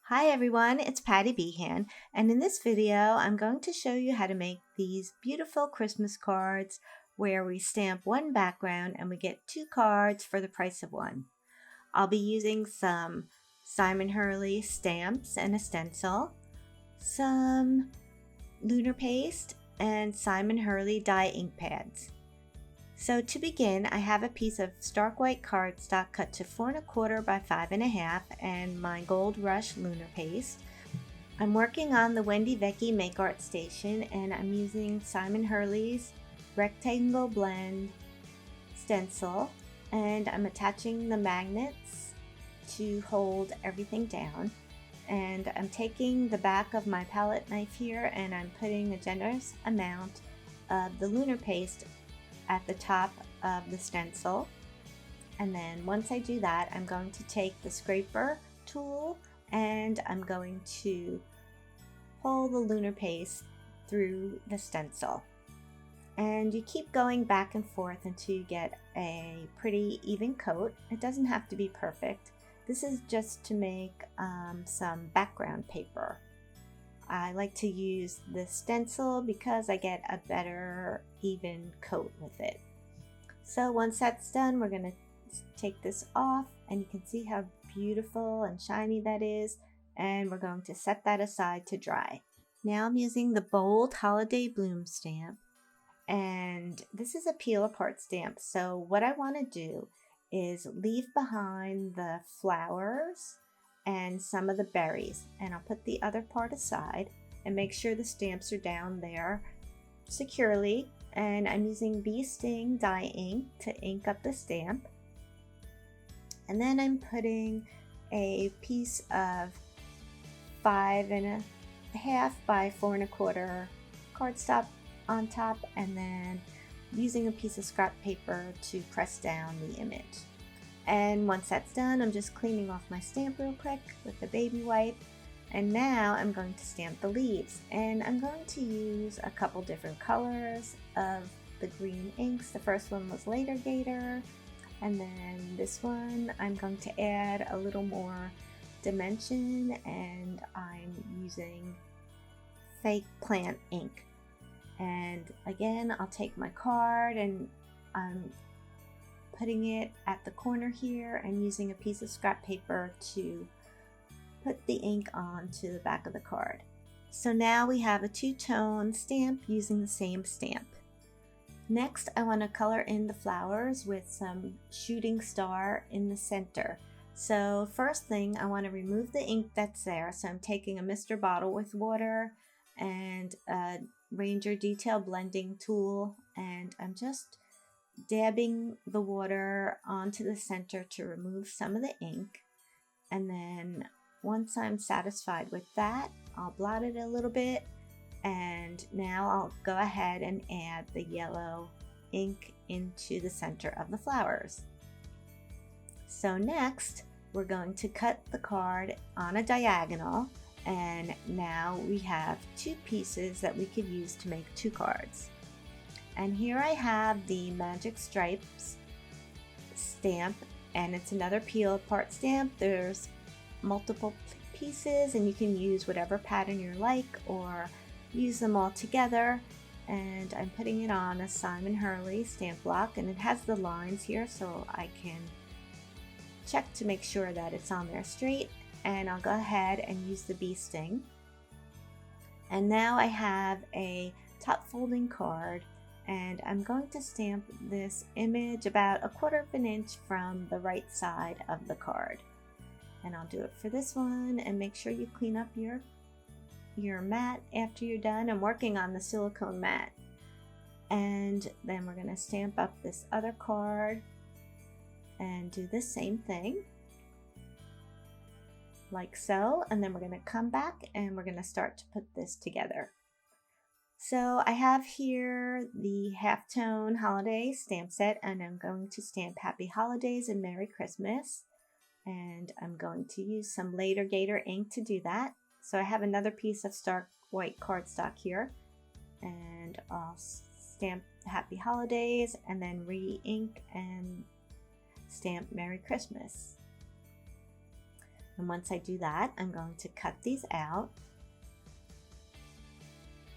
Hi everyone, it's Patty Behan, and in this video I'm going to show you how to make these beautiful Christmas cards where we stamp one background and we get two cards for the price of one. I'll be using some Simon Hurley stamps and a stencil, some lunar paste, and Simon Hurley dye ink pads. So to begin, I have a piece of stark white cardstock cut to 4 1/4 by 5 1/2 and my Gold Rush lunar paste. I'm working on the Wendy Vecchi Make Art Station and I'm using Simon Hurley's Rectangle Blend stencil, and I'm attaching the magnets to hold everything down. And I'm taking the back of my palette knife here and I'm putting a generous amount of the lunar paste at the top of the stencil, and then once I do that I'm going to take the scraper tool and I'm going to pull the lunar paste through the stencil, and you keep going back and forth until you get a pretty even coat. It doesn't have to be perfect. This is just to make some background paper. I like to use the stencil because I get a better even coat with it. So once that's done, we're going to take this off and you can see how beautiful and shiny that is, and we're going to set that aside to dry. Now I'm using the Bold Holiday Bloom stamp, and this is a peel apart stamp. So what I want to do is leave behind the flowers and some of the berries, and I'll put the other part aside and make sure the stamps are down there securely. And I'm using Bee Sting dye ink to ink up the stamp, and then I'm putting a piece of 5 1/2 by 4 1/4 cardstock on top, and then using a piece of scrap paper to press down the image. And once that's done, I'm just cleaning off my stamp real quick with the baby wipe. And now I'm going to stamp the leaves. And I'm going to use a couple different colors of the green inks. The first one was Later Gator. And then this one, I'm going to add a little more dimension, and I'm using Fake Plant ink. And again, I'll take my card and I'm putting it at the corner here and using a piece of scrap paper to put the ink onto the back of the card. So now we have a two-tone stamp using the same stamp. Next, I want to color in the flowers with some shooting star in the center. So first thing, I want to remove the ink that's there. So I'm taking a Mr. Bottle with water and a Ranger Detail Blending tool, and I'm just dabbing the water onto the center to remove some of the ink. And then once I'm satisfied with that, I'll blot it a little bit, and now I'll go ahead and add the yellow ink into the center of the flowers. So next we're going to cut the card on a diagonal, and now we have two pieces that we could use to make two cards. And here I have the Magic Stripes stamp, and it's another peel apart stamp. There's multiple pieces and you can use whatever pattern you like or use them all together. And I'm putting it on a Simon Hurley stamp block, and it has the lines here so I can check to make sure that it's on there straight. And I'll go ahead and use the Bee Sting. And now I have a top folding card, and I'm going to stamp this image about 1/4 inch from the right side of the card. And I'll do it for this one, and make sure you clean up your mat after you're done. I'm working on the silicone mat. And then we're going to stamp up this other card and do the same thing like so, and then we're going to come back and we're going to start to put this together. So I have here the halftone holiday stamp set, and I'm going to stamp Happy Holidays and Merry Christmas, and I'm going to use some Later Gator ink to do that. So I have another piece of stark white cardstock here, and I'll stamp Happy Holidays and then re-ink and stamp Merry Christmas. And once I do that, I'm going to cut these out.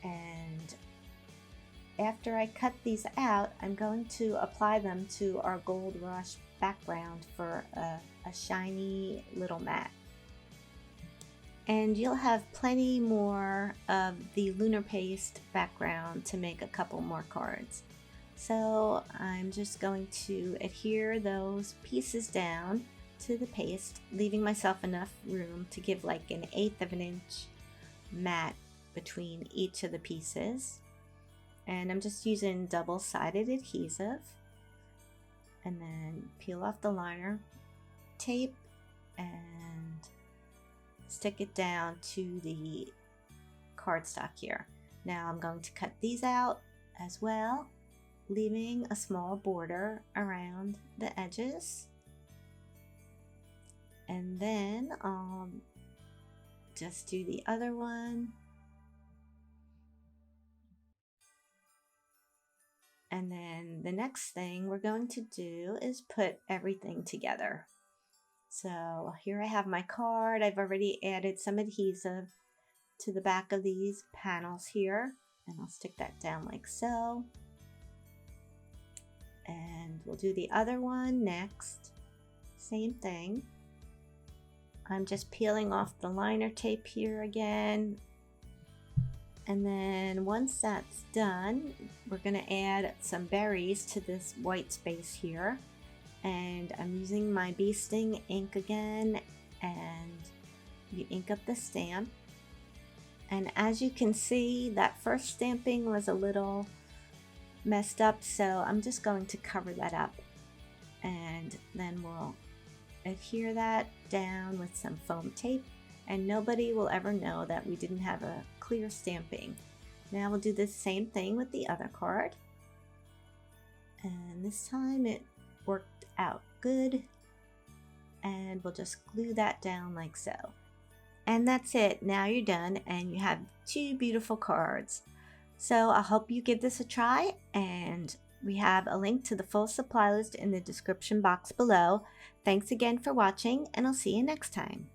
And after I cut these out, I'm going to apply them to our Gold Rush background for a shiny little mat. And you'll have plenty more of the lunar paste background to make a couple more cards. So I'm just going to adhere those pieces down to the paste, leaving myself enough room to give like 1/8 of an inch mat between each of the pieces. And I'm just using double-sided adhesive, and then peel off the liner tape and stick it down to the cardstock here. Now I'm going to cut these out as well, leaving a small border around the edges. And then I'll just do the other one. And then the next thing we're going to do is put everything together. So here I have my card. I've already added some adhesive to the back of these panels here, and I'll stick that down like so. And we'll do the other one next. Same thing. I'm just peeling off the liner tape here again. And then once that's done, we're going to add some berries to this white space here. And I'm using my bee sting ink again, and you ink up the stamp. And as you can see, that first stamping was a little messed up, so I'm just going to cover that up. And then we'll adhere that down with some foam tape, and nobody will ever know that we didn't have a clear stamping. Now we'll do the same thing with the other card, and this time it worked out good, and we'll just glue that down like so. And that's it. Now you're done and you have 2 beautiful cards. So I hope you give this a try, and we have a link to the full supply list in the description box below. Thanks again for watching, and I'll see you next time.